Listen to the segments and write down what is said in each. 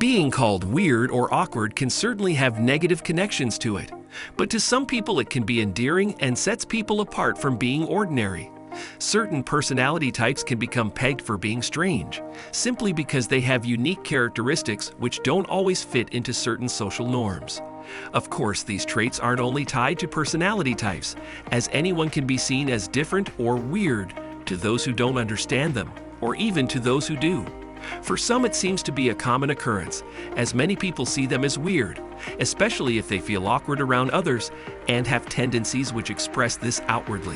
Being called weird or awkward can certainly have negative connections to it, but to some people it can be endearing and sets people apart from being ordinary. Certain personality types can become pegged for being strange, simply because they have unique characteristics which don't always fit into certain social norms. Of course, these traits aren't only tied to personality types, as anyone can be seen as different or weird to those who don't understand them, or even to those who do. For some, it seems to be a common occurrence, as many people see them as weird, especially if they feel awkward around others and have tendencies which express this outwardly.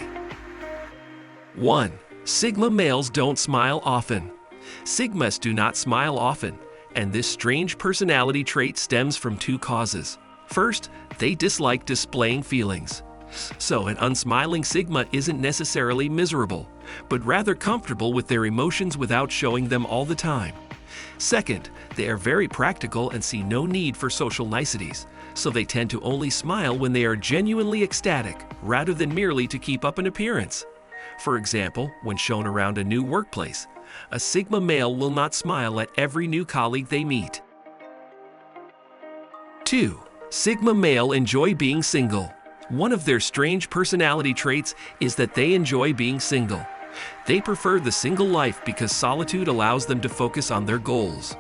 1. Sigma males don't smile often. Sigmas do not smile often, and this strange personality trait stems from two causes. First, they dislike displaying feelings. So an unsmiling Sigma isn't necessarily miserable, but rather comfortable with their emotions without showing them all the time. Second, they are very practical and see no need for social niceties, so they tend to only smile when they are genuinely ecstatic, rather than merely to keep up an appearance. For example, when shown around a new workplace, a Sigma male will not smile at every new colleague they meet. 2. Sigma male enjoy being single. One of their strange personality traits is that they enjoy being single. They prefer the single life because solitude allows them to focus on their goals.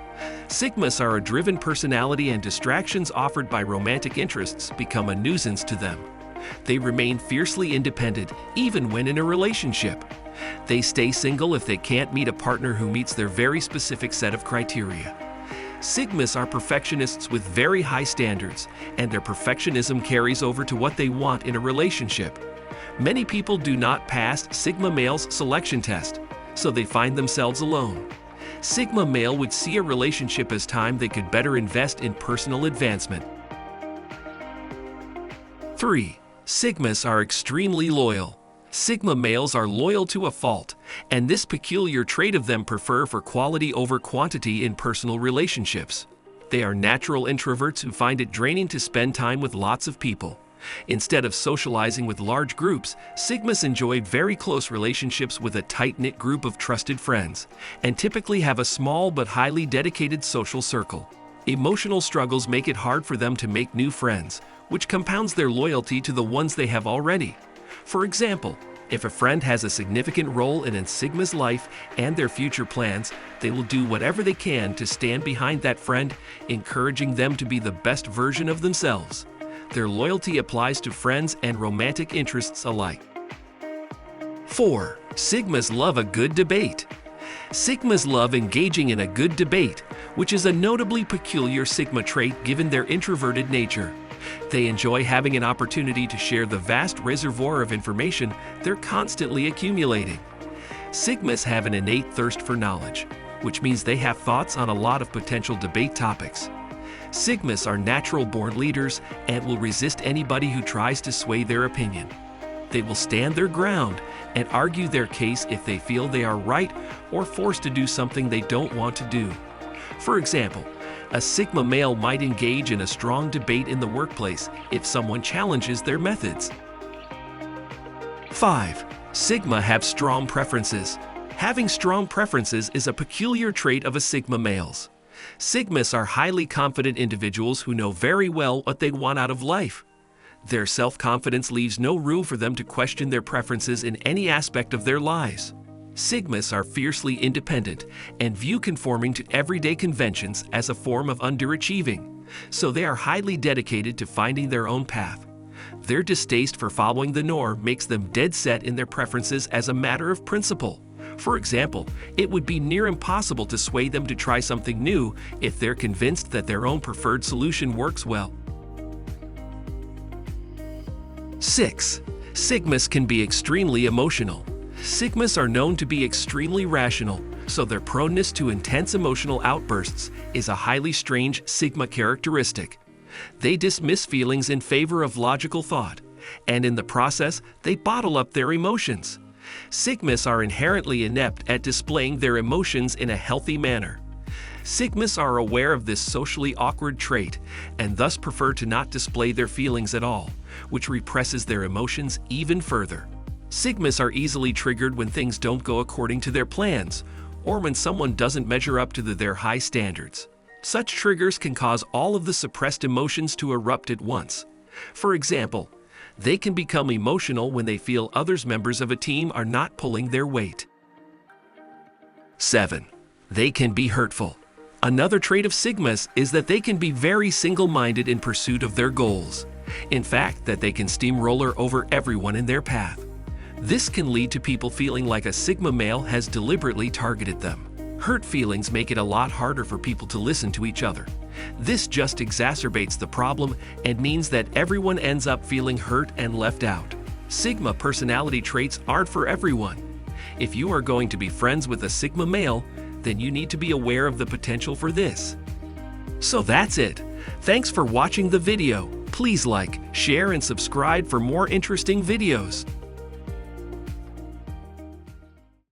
Sigmas are a driven personality, and distractions offered by romantic interests become a nuisance to them. They remain fiercely independent even when in a relationship. They stay single if they can't meet a partner who meets their very specific set of criteria. Sigmas are perfectionists with very high standards, and their perfectionism carries over to what they want in a relationship. Many people do not pass Sigma male's selection test, so they find themselves alone. Sigma male would see a relationship as time they could better invest in personal advancement. 3. Sigmas are extremely loyal. Sigma males are loyal to a fault, and this peculiar trait of them prefer for quality over quantity in personal relationships. They are natural introverts who find it draining to spend time with lots of people. Instead of socializing with large groups, Sigmas enjoy very close relationships with a tight-knit group of trusted friends, and typically have a small but highly dedicated social circle. Emotional struggles make it hard for them to make new friends, which compounds their loyalty to the ones they have already. For example, if a friend has a significant role in a Sigma's life and their future plans, they will do whatever they can to stand behind that friend, encouraging them to be the best version of themselves. Their loyalty applies to friends and romantic interests alike. 4. Sigmas love a good debate. Sigmas love engaging in a good debate, which is a notably peculiar Sigma trait given their introverted nature. They enjoy having an opportunity to share the vast reservoir of information they're constantly accumulating. Sigmas have an innate thirst for knowledge, which means they have thoughts on a lot of potential debate topics. Sigmas are natural-born leaders and will resist anybody who tries to sway their opinion. They will stand their ground and argue their case if they feel they are right or forced to do something they don't want to do. For example, a Sigma male might engage in a strong debate in the workplace if someone challenges their methods. 5. Sigma have strong preferences. Having strong preferences is a peculiar trait of a Sigma males. Sigmas are highly confident individuals who know very well what they want out of life. Their self-confidence leaves no room for them to question their preferences in any aspect of their lives. Sigmas are fiercely independent and view conforming to everyday conventions as a form of underachieving, so they are highly dedicated to finding their own path. Their distaste for following the norm makes them dead set in their preferences as a matter of principle. For example, it would be near impossible to sway them to try something new if they're convinced that their own preferred solution works well. 6. Sigmas can be extremely emotional. Sigmas are known to be extremely rational, so their proneness to intense emotional outbursts is a highly strange Sigma characteristic. They dismiss feelings in favor of logical thought, and in the process, they bottle up their emotions. Sigmas are inherently inept at displaying their emotions in a healthy manner. Sigmas are aware of this socially awkward trait and thus prefer to not display their feelings at all, which represses their emotions even further. Sigmas are easily triggered when things don't go according to their plans, or when someone doesn't measure up to their high standards. Such triggers can cause all of the suppressed emotions to erupt at once. For example, they can become emotional when they feel other members of a team are not pulling their weight. 7. They can be hurtful. Another trait of Sigmas is that they can be very single-minded in pursuit of their goals. In fact, that they can steamroller over everyone in their path. This can lead to people feeling like a Sigma male has deliberately targeted them. Hurt feelings make it a lot harder for people to listen to each other. This just exacerbates the problem and means that everyone ends up feeling hurt and left out. Sigma personality traits aren't for everyone. If you are going to be friends with a Sigma male, then you need to be aware of the potential for this. So that's it. Thanks for watching the video. Please like, share, and subscribe for more interesting videos.